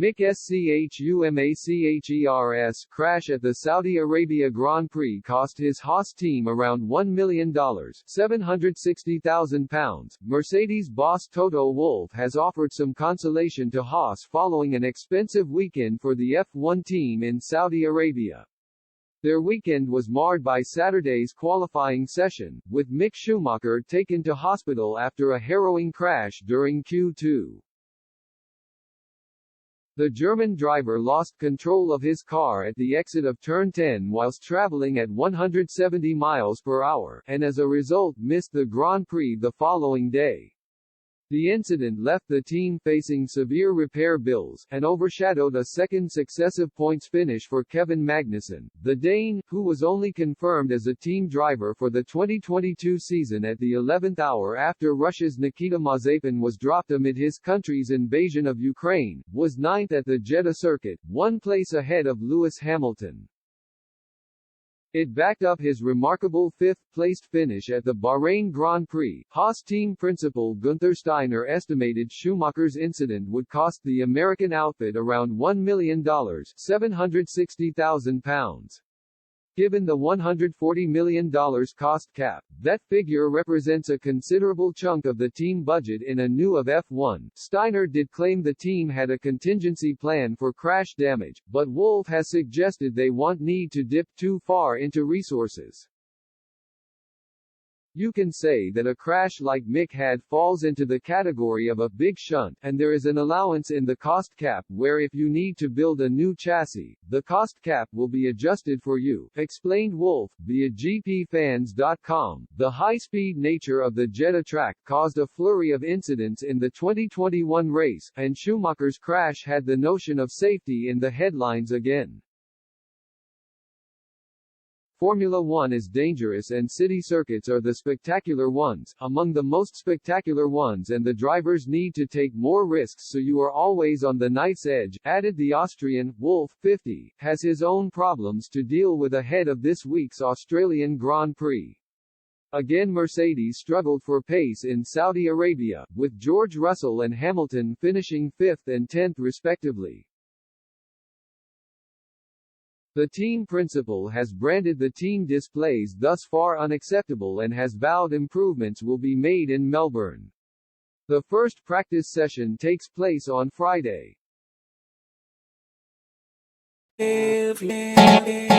Mick Schumachers crash at the Saudi Arabia Grand Prix cost his Haas team around $1 million, £760,000. Mercedes boss Toto Wolff has offered some consolation to Haas following an expensive weekend for the F1 team in Saudi Arabia. Their weekend was marred by Saturday's qualifying session, with Mick Schumacher taken to hospital after a harrowing crash during Q2. The German driver lost control of his car at the exit of Turn 10 whilst traveling at 170 miles per hour, and as a result missed the Grand Prix the following day. The incident left the team facing severe repair bills, and overshadowed a second successive points finish for Kevin Magnussen, the Dane, who was only confirmed as a team driver for the 2022 season at the 11th hour after Russia's Nikita Mazepin was dropped amid his country's invasion of Ukraine, was ninth at the Jeddah circuit, one place ahead of Lewis Hamilton. It backed up his remarkable fifth-placed finish at the Bahrain Grand Prix. Haas team principal Gunther Steiner estimated Schumacher's incident would cost the American outfit around $1 million, £760,000. Given the $140 million cost cap, that figure represents a considerable chunk of the team budget in a new of F1. Steiner did claim the team had a contingency plan for crash damage, but Wolff has suggested they won't need to dip too far into resources. You can say that a crash like Mick had falls into the category of a big shunt, and there is an allowance in the cost cap where if you need to build a new chassis, the cost cap will be adjusted for you, explained Wolff, via GPFans.com. The high-speed nature of the Jeddah track caused a flurry of incidents in the 2021 race, and Schumacher's crash had the notion of safety in the headlines again. Formula One is dangerous and city circuits are the spectacular ones, among the most spectacular ones, and the drivers need to take more risks so you are always on the knife's edge, added the Austrian. Wolff, 50, has his own problems to deal with ahead of this week's Australian Grand Prix. Again, Mercedes struggled for pace in Saudi Arabia, with George Russell and Hamilton finishing 5th and 10th respectively. The team principal has branded the team displays thus far unacceptable and has vowed improvements will be made in Melbourne. The first practice session takes place on Friday. Yeah.